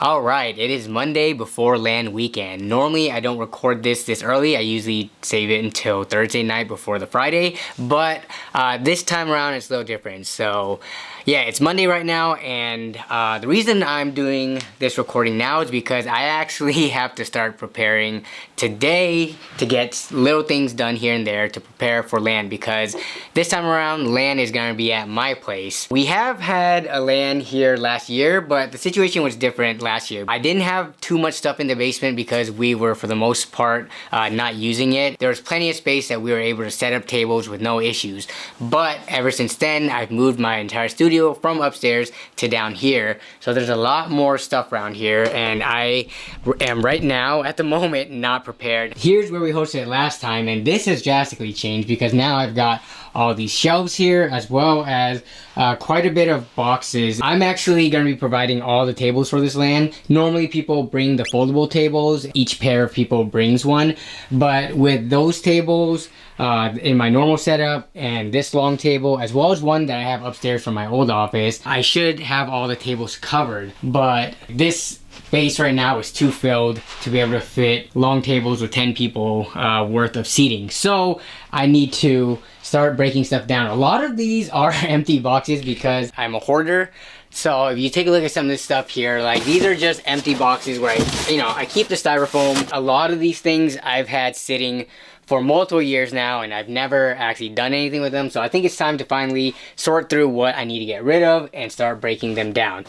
Alright, it is Monday before LAN weekend. Normally I don't record this early. I usually save it until Thursday night before the Friday. But this time around it's a little different. So yeah, it's Monday right now, and the reason I'm doing this recording now is because I actually have to start preparing today to get little things done here and there to prepare for LAN, because this time around LAN is going to be at my place. We have had a LAN here last year, but the situation was different last year. I didn't have too much stuff in the basement because we were, for the most part, not using it. There was plenty of space that we were able to set up tables with no issues. But ever since then, I've moved my entire studio from upstairs to down here. So there's a lot more stuff around here, and I am right now, at the moment, not prepared. Here's where we hosted it last time, and this has drastically changed because now I've got all these shelves here, as well as quite a bit of boxes. I'm actually going to be providing all the tables for this LAN. Normally people bring the foldable tables. Each pair of people brings one. But with those tables in my normal setup and this long table, as well as one that I have upstairs from my old office, I should have all the tables covered. But this space right now is too filled to be able to fit long tables with 10 people worth of seating. So I need to start breaking stuff down. A lot of these are empty boxes because I'm a hoarder. So if you take a look at some of this stuff here, like these are just empty boxes where I keep the styrofoam. A lot of these things I've had sitting for multiple years now, and I've never actually done anything with them. So I think it's time to finally sort through what I need to get rid of and start breaking them down.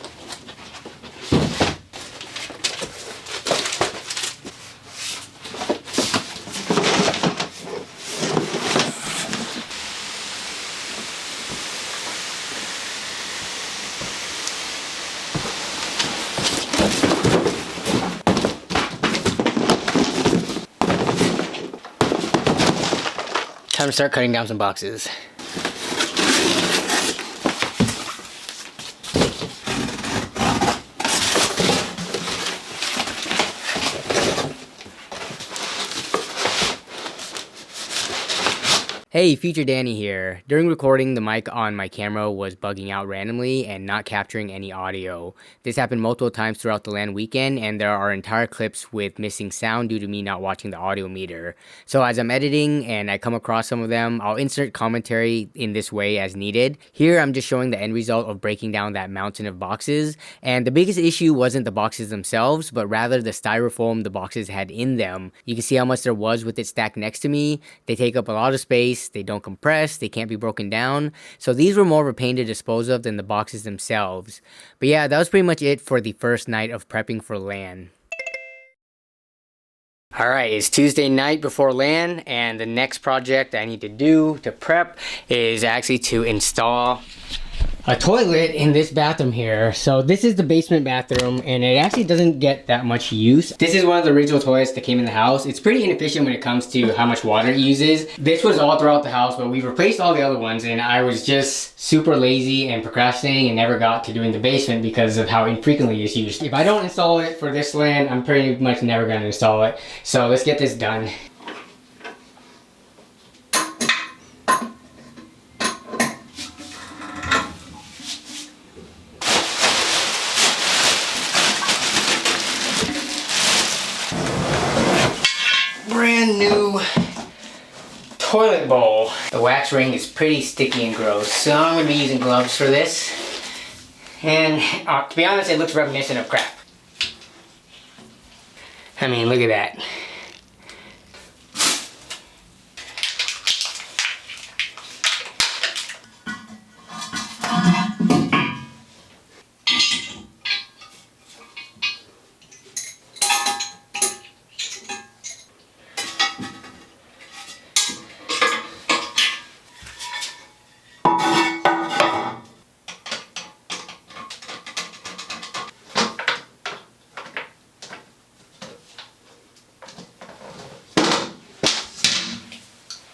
Time to start cutting down some boxes. Hey, Future Danny here. During recording, the mic on my camera was bugging out randomly and not capturing any audio. This happened multiple times throughout the LAN weekend, and there are entire clips with missing sound due to me not watching the audio meter. So as I'm editing and I come across some of them, I'll insert commentary in this way as needed. Here, I'm just showing the end result of breaking down that mountain of boxes. And the biggest issue wasn't the boxes themselves, but rather the styrofoam the boxes had in them. You can see how much there was with it stacked next to me. They take up a lot of space. They don't compress, they can't be broken down. So these were more of a pain to dispose of than the boxes themselves. But yeah, that was pretty much it for the first night of prepping for LAN. Alright, it's Tuesday night before LAN, and the next project I need to do to prep is actually to install a toilet in this bathroom here. So this is the basement bathroom, and it actually doesn't get that much use. This is one of the original toilets that came in the house. It's pretty inefficient when it comes to how much water it uses. This was all throughout the house, but we've replaced all the other ones, and I was just super lazy and procrastinating and never got to doing the basement because of how infrequently it's used. If I don't install it for this LAN, I'm pretty much never going to install it. So let's get this done. Brand new toilet bowl. The wax ring is pretty sticky and gross, so I'm going to be using gloves for this. And to be honest, it looks reminiscent of crap. I mean, look at that.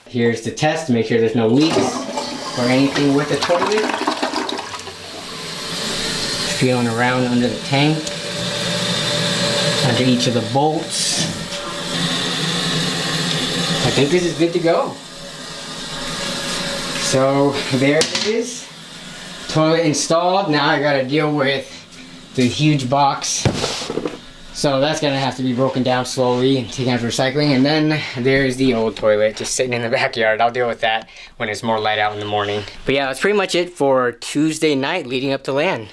Here's the test to make sure there's no leaks or anything with the toilet. Feeling around under the tank, under each of the bolts. I think this is good to go. So there it is. Toilet installed. Now I gotta deal with the huge box So that's gonna have to be broken down slowly and taken out for recycling. And then there's the old toilet just sitting in the backyard. I'll deal with that when it's more light out in the morning. But yeah, that's pretty much it for Tuesday night leading up to LAN.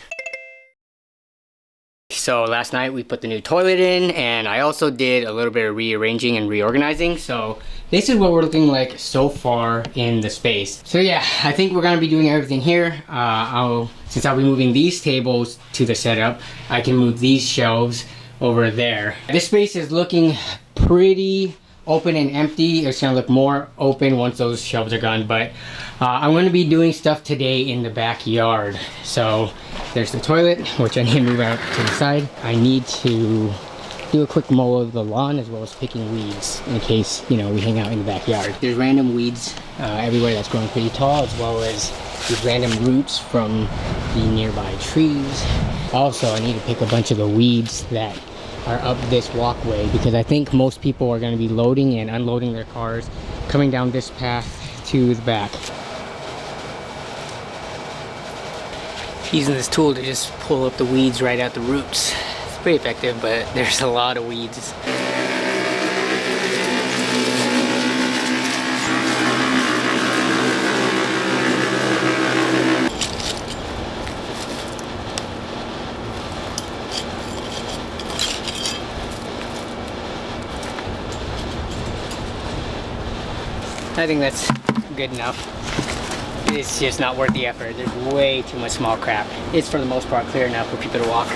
So last night we put the new toilet in, and I also did a little bit of rearranging and reorganizing. So this is what we're looking like so far in the space. So yeah, I think we're gonna be doing everything here. Since I'll be moving these tables to the setup, I can move these shelves over there. This space is looking pretty open and empty. It's gonna look more open once those shelves are gone, but I'm gonna be doing stuff today in the backyard. So there's the toilet, which I need to move out to the side. I need to do a quick mow of the lawn as well as picking weeds in case, you know, we hang out in the backyard. There's random weeds everywhere that's growing pretty tall, as well as these random roots from the nearby trees. Also, I need to pick a bunch of the weeds that are up this walkway, because I think most people are going to be loading and unloading their cars coming down this path to the back. Using this tool to just pull up the weeds right at the roots. It's pretty effective, but there's a lot of weeds. I think that's good enough. It's just not worth the effort. There's way too much small crap. It's for the most part clear enough for people to walk.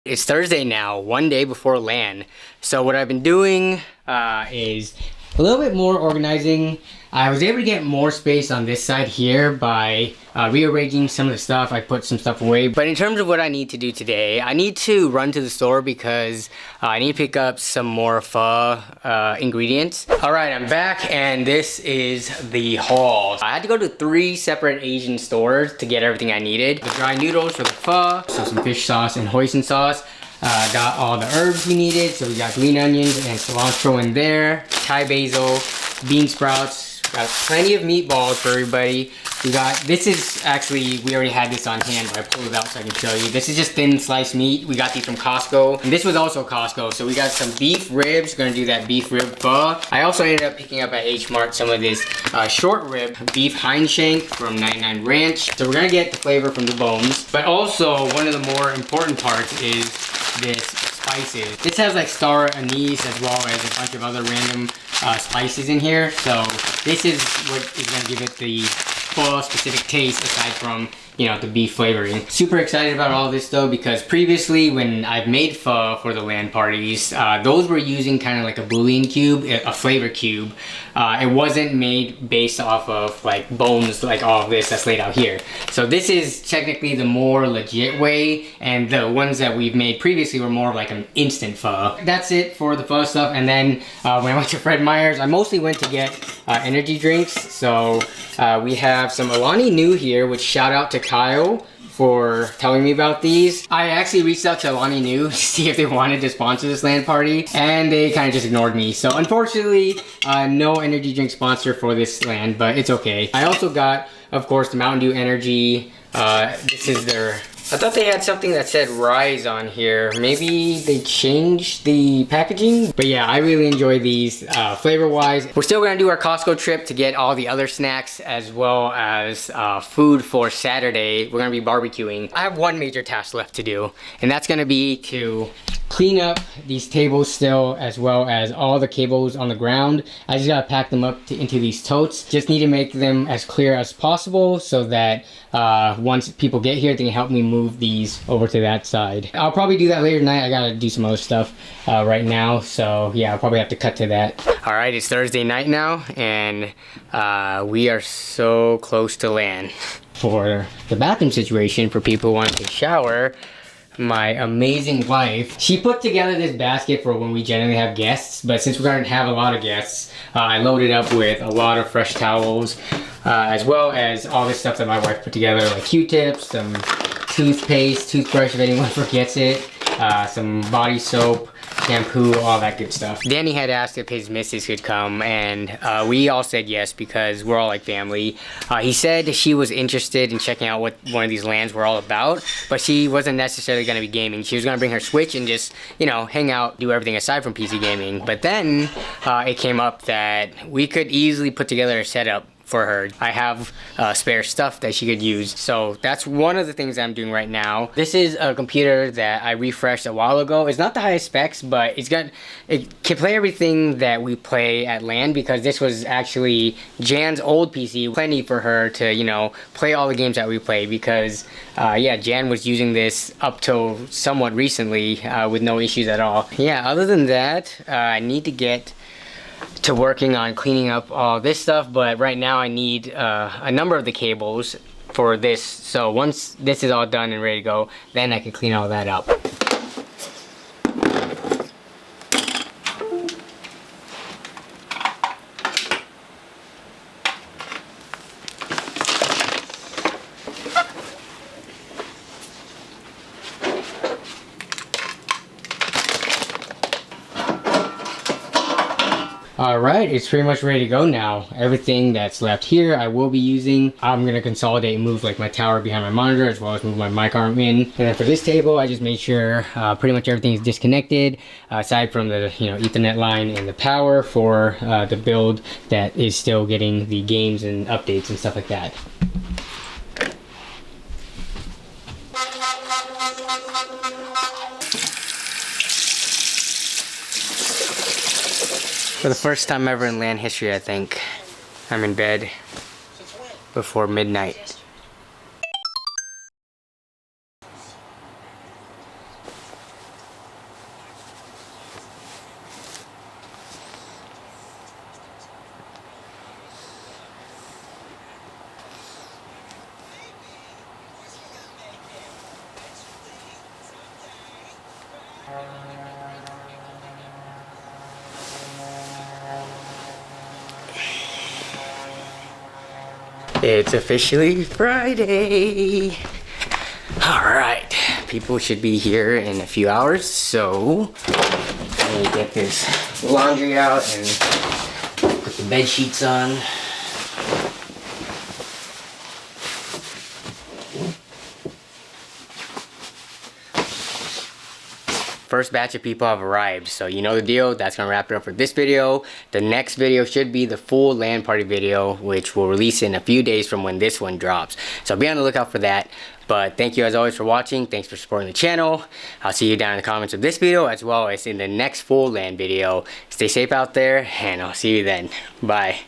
It's Thursday now, one day before LAN. So what I've been doing is a little bit more organizing. I was able to get more space on this side here by rearranging some of the stuff. I put some stuff away. But in terms of what I need to do today, I need to run to the store because I need to pick up some more pho ingredients. All right, I'm back, and this is the haul. I had to go to 3 separate Asian stores to get everything I needed. The dry noodles for the pho, so some fish sauce and hoisin sauce. Got all the herbs we needed, so we got green onions and cilantro in there, Thai basil, bean sprouts, got plenty of meatballs for everybody. We got, this is actually, we already had this on hand, but I pulled it out so I can show you. This is just thin sliced meat. We got these from Costco, and this was also Costco. So we got some beef ribs, gonna do that beef rib pho. I also ended up picking up at H Mart some of this short rib beef hind shank from 99 Ranch. So we're gonna get the flavor from the bones, but also one of the more important parts is this spices. This has like star anise as well as a bunch of other random spices in here. So this is what is gonna give it the full specific taste aside from, you know, the beef flavoring. Super excited about all this though, because previously when I've made pho for the LAN parties, those were using kind of like a bouillon cube, a flavor cube. It wasn't made based off of like bones like all of this that's laid out here. So this is technically the more legit way, and the ones that we've made previously were more like an instant pho. That's it for the pho stuff. And then when I went to Fred Meyer's, I mostly went to get energy drinks. So we have some Alani Nu here, which shout out to Kyle for telling me about these. I actually reached out to Alani Nu to see if they wanted to sponsor this LAN party, and they kind of just ignored me. So unfortunately, no energy drink sponsor for this LAN, but it's okay. I also got, of course, the Mountain Dew Energy. This is their, I thought they had something that said Rise on here. Maybe they changed the packaging? But yeah, I really enjoy these flavor-wise. We're still gonna do our Costco trip to get all the other snacks as well as food for Saturday. We're gonna be barbecuing. I have one major task left to do, and that's gonna be to clean up these tables still, as well as all the cables on the ground. I just gotta pack them up into these totes. Just need to make them as clear as possible so that once people get here, they can help me move these over to that side. I'll probably do that later tonight. I gotta do some other stuff right now, so yeah, I'll probably have to cut to that. All right, it's Thursday night now, and we are so close to LAN. For the bathroom situation, for people who want to take a shower, my amazing wife, she put together this basket for when we generally have guests, but since we're going to have a lot of guests, I loaded up with a lot of fresh towels, as well as all this stuff that my wife put together, like Q-tips, some toothpaste, toothbrush if anyone forgets it, some body soap, shampoo, all that good stuff. Danny had asked if his missus could come, and we all said yes because we're all like family. He said she was interested in checking out what one of these LANs were all about, but she wasn't necessarily going to be gaming. She was going to bring her Switch and just, you know, hang out, do everything aside from PC gaming. But then it came up that we could easily put together a setup for her. I have spare stuff that she could use. So that's one of the things I'm doing right now. This is a computer that I refreshed a while ago. It's not the highest specs, but it can play everything that we play at LAN, because this was actually Jan's old PC. Plenty for her to, you know, play all the games that we play, because yeah, Jan was using this up till somewhat recently with no issues at all. Yeah, other than that, I need to get to working on cleaning up all this stuff, but right now I need a number of the cables for this. So once this is all done and ready to go, then I can clean all that up. Alright, it's pretty much ready to go now. Everything that's left here I will be using. I'm going to consolidate and move like my tower behind my monitor, as well as move my mic arm in. And then for this table, I just made sure pretty much everything is disconnected, aside from the, you know, Ethernet line and the power for the build that is still getting the games and updates and stuff like that. For the first time ever in LAN history, I think, I'm in bed before midnight. It's officially Friday. Alright, people should be here in a few hours, so let me get this laundry out and put the bed sheets on. First batch of people have arrived, so you know the deal. That's gonna wrap it up for this video. The next video should be the full LAN party video, which will release in a few days from when this one drops, so be on the lookout for that. But thank you as always for watching. Thanks for supporting the channel. I'll see you down in the comments of this video, as well as in the next full LAN video. Stay safe out there, and I'll see you then. Bye.